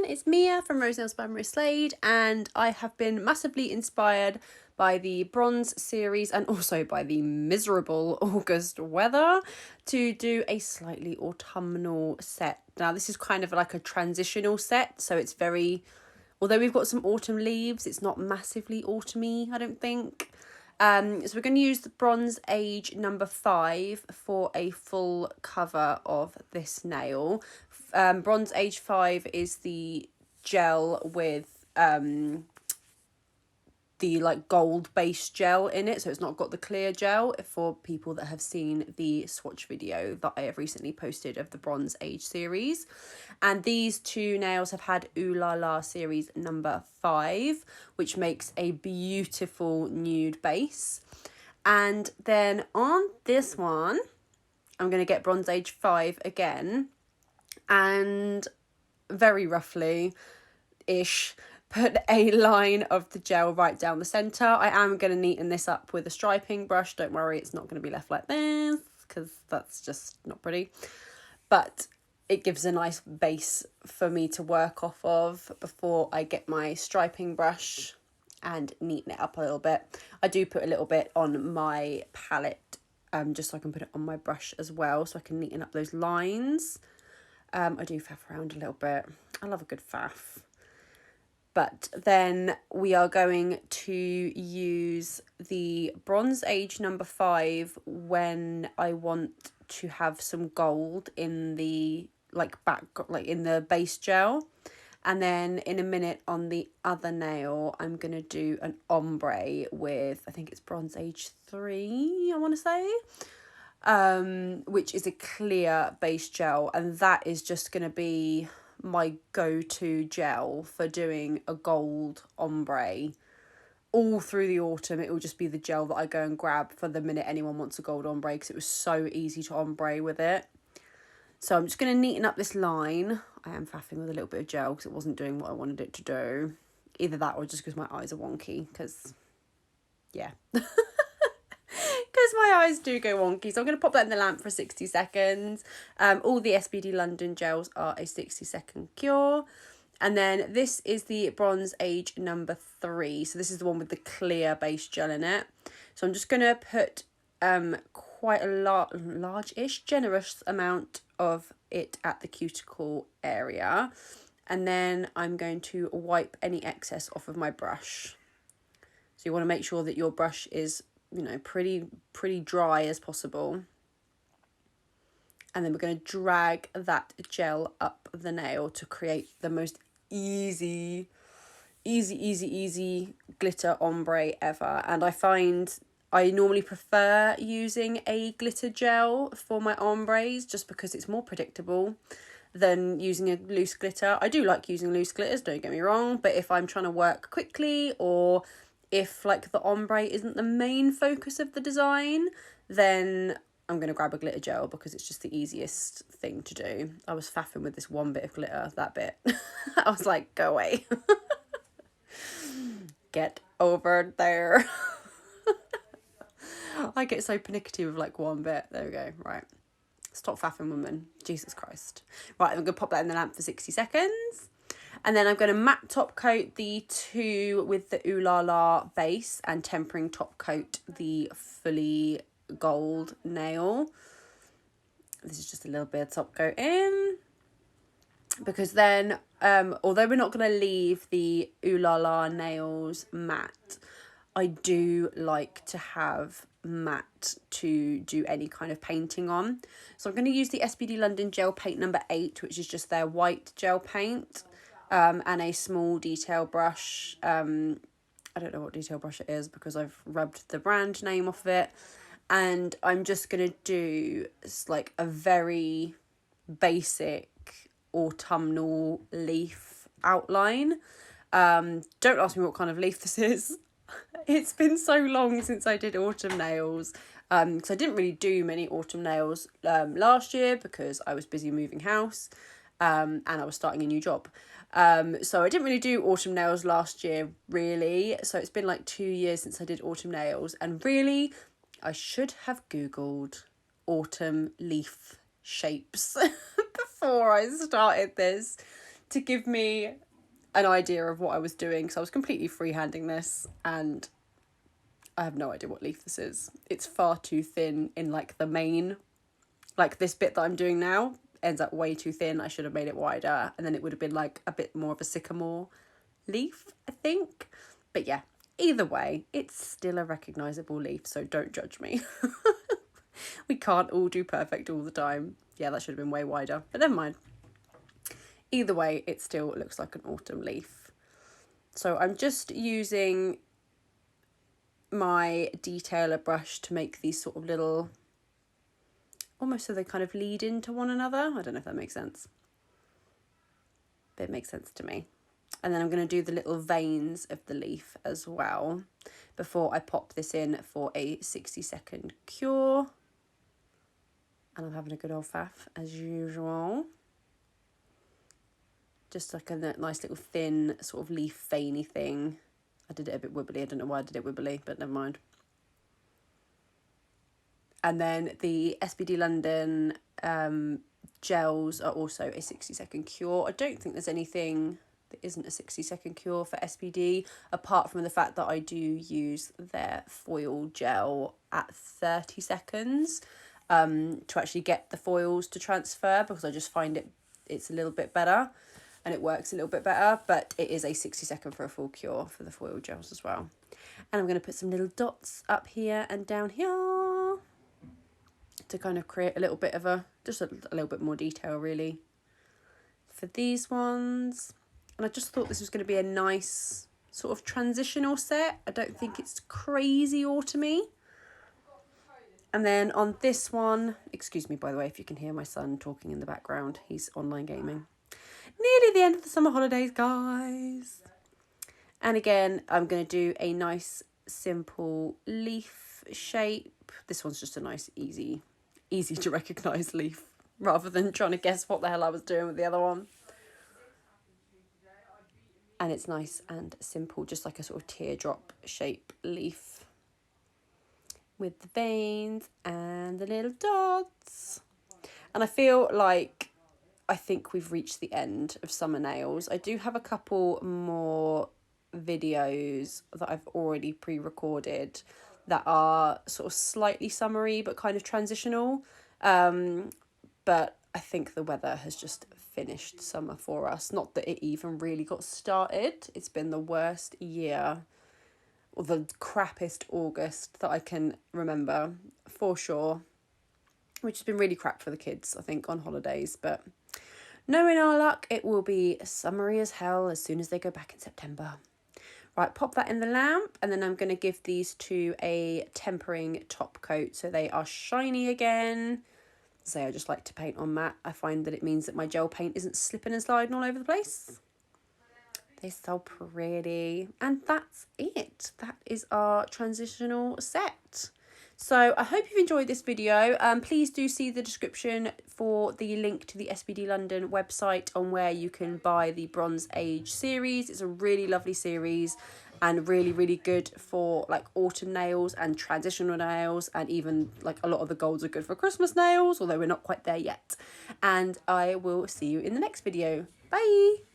everyone, it's Mia from Rose Nails by Maria Slade, and I have been massively inspired by the bronze series and also by the miserable August weather to do a slightly autumnal set. Now this is kind of like a transitional set, so it's very, although we've got some autumn leaves, it's not massively autumny, I don't think. So we're going to use the Bronze Age number 5 for a full cover of this nail. Bronze Age 5 is the gel with the like gold base gel in it, so it's not got the clear gel, for people that have seen the swatch video that I have recently posted of the Bronze Age series. And these two nails have had Ooh La La series number 5, which makes a beautiful nude base. And then on this one I'm going to get Bronze Age 5 again and very roughly ish put a line of the gel right down the centre. I am going to neaten this up with a striping brush. Don't worry, it's not going to be left like this because that's just not pretty. But it gives a nice base for me to work off of before I get my striping brush and neaten it up a little bit. I do put a little bit on my palette just so I can put it on my brush as well, so I can neaten up those lines. I do faff around a little bit. I love a good faff. But then we are going to use the Bronze Age number 5 when I want to have some gold in the in the base gel. And then in a minute on the other nail, I'm going to do an ombre with, I think it's Bronze Age 3, I want to say. Which is a clear base gel, and that is just going to be my go-to gel for doing a gold ombre all through the autumn. It will just be the gel that I go and grab for the minute anyone wants a gold ombre, because it was so easy to ombre with it. So I'm just going to neaten up this line. I am faffing with a little bit of gel because it wasn't doing what I wanted it to do. Either that or just because my eyes are wonky, because yeah. Because my eyes do go wonky. So I'm going to pop that in the lamp for 60 seconds. All the Sbd London gels are a 60-second cure. And then this is the Bronze Age number 3. So this is the one with the clear base gel in it. So I'm just going to put quite a large-ish, generous amount of it at the cuticle area. And then I'm going to wipe any excess off of my brush. So you want to make sure that your brush is, you know, pretty dry as possible. And then we're going to drag that gel up the nail to create the most easy glitter ombre ever. And I find I normally prefer using a glitter gel for my ombres just because it's more predictable than using a loose glitter. I do like using loose glitters, don't get me wrong, but if I'm trying to work quickly, or if like the ombre isn't the main focus of the design, then I'm going to grab a glitter gel because it's just the easiest thing to do. I was faffing with this one bit of glitter, that bit. I was like, go away. Get over there. I get so pernickety with like one bit. There we go. Right. Stop faffing, woman. Jesus Christ. Right, I'm going to pop that in the lamp for 60 seconds. And then I'm going to matte top coat the 2 with the Ooh La La base and tempering top coat the fully gold nail. This is just a little bit of top coat in. Because then, although we're not going to leave the Ooh La La nails matte, I do like to have matte to do any kind of painting on. So I'm going to use the Sbd London gel paint number 8, which is just their white gel paint. And a small detail brush. I don't know what detail brush it is because I've rubbed the brand name off of it. And I'm just going to do like a very basic autumnal leaf outline. Don't ask me what kind of leaf this is. It's been so long since I did autumn nails. Because I didn't really do many autumn nails last year because I was busy moving house. And I was starting a new job. So I didn't really do autumn nails last year, really. So it's been like 2 years since I did autumn nails. And really, I should have Googled autumn leaf shapes before I started this. to give me an idea of what I was doing, because I was completely freehanding this and I have no idea what leaf this is. It's far too thin in like the main, like this bit that I'm doing now ends up way too thin. I should have made it wider and then it would have been like a bit more of a sycamore leaf, I think. But yeah, either way, it's still a recognisable leaf, so don't judge me. We can't all do perfect all the time. Yeah, that should have been way wider, but never mind. Either way, it still looks like an autumn leaf. So I'm just using my detailer brush to make these sort of little, almost so they kind of lead into one another. I don't know if that makes sense, but it makes sense to me. And then I'm going to do the little veins of the leaf as well before I pop this in for a 60-second cure. And I'm having a good old faff as usual. Just like a nice little thin sort of leaf veiny thing. I did it a bit wibbly. I don't know why I did it wibbly, but never mind. And then the Sbd London gels are also a 60-second cure. I don't think there's anything that isn't a 60-second cure for Sbd, apart from the fact that I do use their foil gel at 30 seconds to actually get the foils to transfer, because I just find it's a little bit better and it works a little bit better, but it is a 60-second for a full cure for the foil gels as well. And I'm going to put some little dots up here and down here to kind of create a little bit of just a little bit more detail really for these ones. And I just thought this was going to be a nice sort of transitional set. I don't think it's crazy autumny. And then on this one, excuse me by the way if you can hear my son talking in the background, he's online gaming. Nearly the end of the summer holidays, guys. And again, I'm going to do a nice simple leaf shape. This one's just a nice easy to recognise leaf, rather than trying to guess what the hell I was doing with the other one. And it's nice and simple, just like a sort of teardrop shape leaf with the veins and the little dots. And I feel like I think we've reached the end of summer nails. I do have a couple more videos that I've already pre-recorded that are sort of slightly summery but kind of transitional. But I think the weather has just finished summer for us. Not that it even really got started. It's been the worst year, or the crappiest August that I can remember, for sure. Which has been really crap for the kids, I think, on holidays. But knowing our luck, it will be summery as hell as soon as they go back in September. Right, pop that in the lamp, and then I'm going to give these two a tempering top coat so they are shiny again. So I just like to paint on matte. I find that it means that my gel paint isn't slipping and sliding all over the place. They're so pretty. And that's it. That is our transitional set. So I hope you've enjoyed this video. Please do see the description for the link to the Sbd London website on where you can buy the Bronze Age series. It's a really lovely series and really, really good for like autumn nails and transitional nails, and even like a lot of the golds are good for Christmas nails, although we're not quite there yet. And I will see you in the next video. Bye!